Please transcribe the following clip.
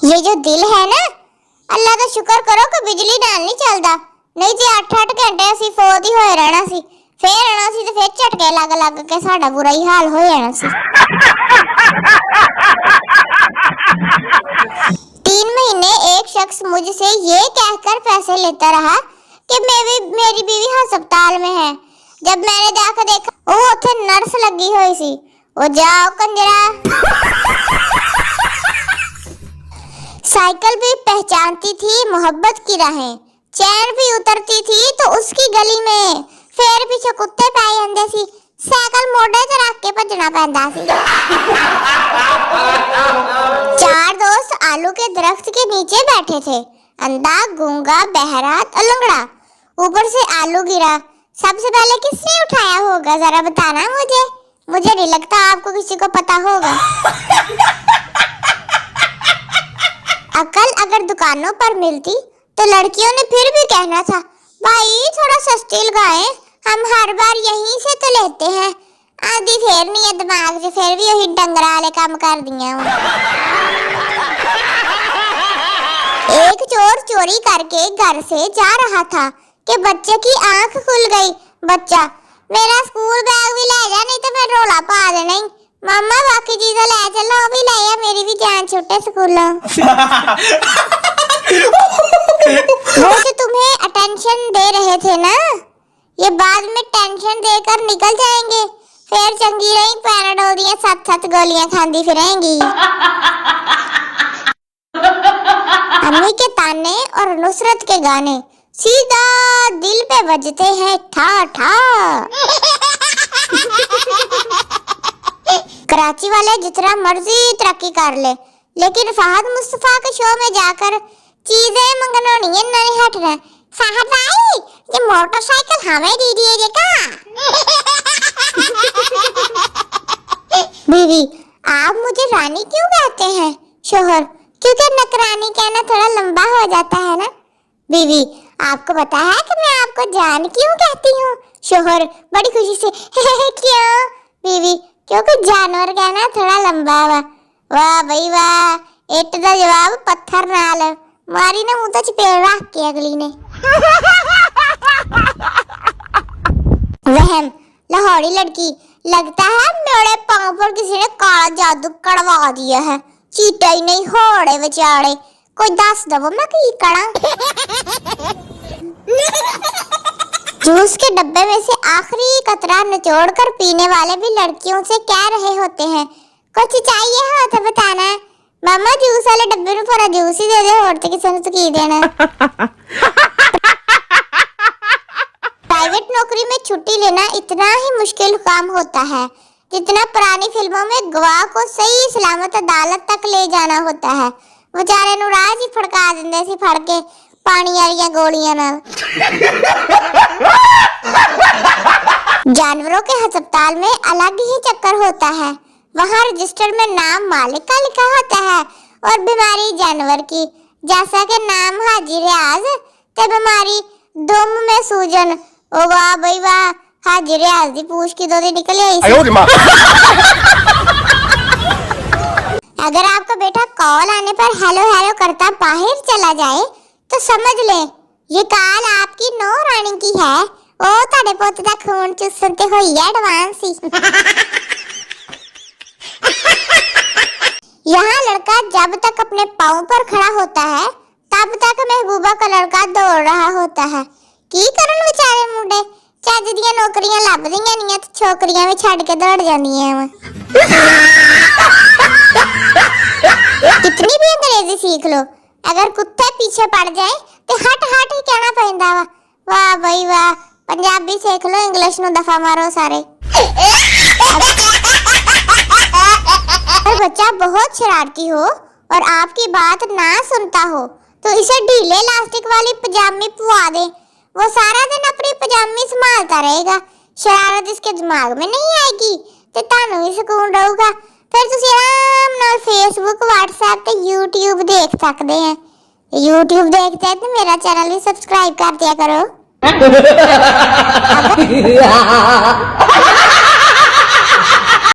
ये जो दिल है ना, अल्लाह का शुक्र करो कि बिजली नाल नहीं चलता, नहीं तो 8-8 घंटे ਅਸੀਂ ਫੋਦ ਹੀ ਹੋਏ ਰਹਿਣਾ ਸੀ, ਫੇਰ ਆਣਾ ਸੀ ਤੇ ਫੇਰ ਝਟਕੇ ਲੱਗ ਲੱਗ ਕੇ ਸਾਡਾ बुरा ही हाल हो जाना सी। 3 महीने एक शख्स मुझसे ये कहकर पैसे लेता रहा कि मेरी बीवी अस्पताल में है। जब मैंने जाकर देखा वो उथे नर्स लगी हुई सी। ओ जाओ कंजरा। साइकिल भी पहचानती थी मोहब्बत की राहें, चैन भी उतरती थी तो उसकी गली में, फिर पीछे कुत्ते पाए जांदे सी, साइकिल मोढे ते रख के भजना पैंदा सी। 4 दोस्त आलू के दरख्त के नीचे बैठे थे, अंधा, गूंगा, बहरा, लंगड़ा। ऊपर से आलू गिरा, सबसे पहले किसने उठाया होगा जरा बताना मुझे। मुझे नहीं लगता आपको किसी को पता होगा। अकल अगर दुकानों पर मिलती तो लड़कियों ने फिर भी कहना था, भाई थोड़ा सस्ती लगाएं, हम हर बार यहीं से तो लेते हैं। आधी फेर नहीं है दिमाग से, फिर भी वही डंगरा वाले काम कर दिया। एक चोर चोरी करके घर से जा रहा था कि बच्चे की आंख खुल गई। बच्चा, मेरा स्कूल बैग भी ले जा, नहीं तो मैं रोला पा देना ही। मामा बाकी चीजें ले चलो, भी ले आ, मेरी भी जान छूटे स्कूलों। वो जो तुम्हें अटेंशन दे रहे थे ना, ये बाद में टेंशन देकर निकल जाएंगे, फिर चंगी रही पैराडोल दियां 7-7 गोलियां खांदी फिरेंगी। अम्मी के ताने और नुसरत के गाने सीधा दिल पे बजते हैं ठा ठा। कराची वाले जितना मर्जी तरक्की कर ले, लेकिन फहद मुस्तफा के शो में जाकर चीजें मंगनोनी नहीं हटना। फहद भाई, ये मोटरसाइकिल हमें दे दीजिएगा। बीवी, आप मुझे रानी क्यों कहते हैं? शोहर, क्योंकि नकरानी कहना थोड़ा लंबा हो जाता है ना। बीवी, आपको पता है कि मैं आपको जान क्यों कहती हूँ? शोहर बड़ी खुशी से क्यों? बीवी, क्योंकि जानवर कहना थोड़ा लंबा वा। वाह भाई वाह, इट दा जवाब पत्थर नाल मारी ने मुंह तो चपेड़ रख के अगली ने। वहम, लाहौरी लड़की, लगता है मेरे पांव पर किसी ने काला जादू कड़वा दिया है। चीटा ही नहीं होड़े बेचारे, कोई दस दबो मैं की कड़ा। जूस के डब्बे में से आखिरी कतरा निचोड़ कर पीने वाले भी लड़कियों से कह रहे होते हैं, कुछ चाहिए हो तो बताना। मामा जूस वाले डब्बे में पूरा जूस ही दे दे, और तो किसी ने तो की देना। प्राइवेट नौकरी में छुट्टी लेना इतना ही मुश्किल काम होता है जितना पुरानी फिल्मों में गवाह को सही सलामत अदालत तक ले जाना होता है। बेचारे नु राज ही फड़का देंदे सी फड़ के पानी वाली गोलियां नाल। जानवरों के अस्पताल में अलग ही चक्कर होता है। वहाँ रजिस्टर में नाम मालिक का लिखा होता है और बीमारी जानवर की। जैसा कि नाम हाजी रियाज ते बीमारी दुम में सूजन। ओ वाह भाई वाह, हाजी रियाज दी पूछ की दो दी निकल आई। अगर आपका बेटा कॉल आने पर हेलो हेलो करता बाहर चला जाए तो समझ ले ये कॉल आपकी नौ रानी की है। ओ ताड़े पोते दा खून चूसन ते होई एडवांस ही। यहाँ लड़का जब तक अपने पाँव पर खड़ा होता है तब तक महबूबा का लड़का दौड़ रहा होता है। की करन बेचारे मुंडे, चज दियां नौकरियां लभदियां नहीं ते छोकरियां भी छड़ के दौड़ जांदियां वा। कितनी भी अंग्रेजी सीख लो, अगर कुत्ते पीछे पड़ जाए तो हट हट ही कहना पैंदा वा। वाह भाई वाह, पंजाबी सीख लो, इंग्लिश नु दफा मारो सारे। अगर बच्चा बहुत शरारती हो और आपकी बात ना सुनता हो तो इसे ढीले इलास्टिक वाली पजामी पवा दे। वो सारा दिन अपनी पजामी संभालता रहेगा, शरारत इसके दिमाग में नहीं आएगी ते तानू भी सुकून रहूगा। फिर तुसी आराम नाल फेसबुक, व्हाट्सएप ते यूट्यूब देख सकते हैं। यूट्यूब देखते हैं तो मेरा चैनल भी सब्सक्राइब कर दिया करो।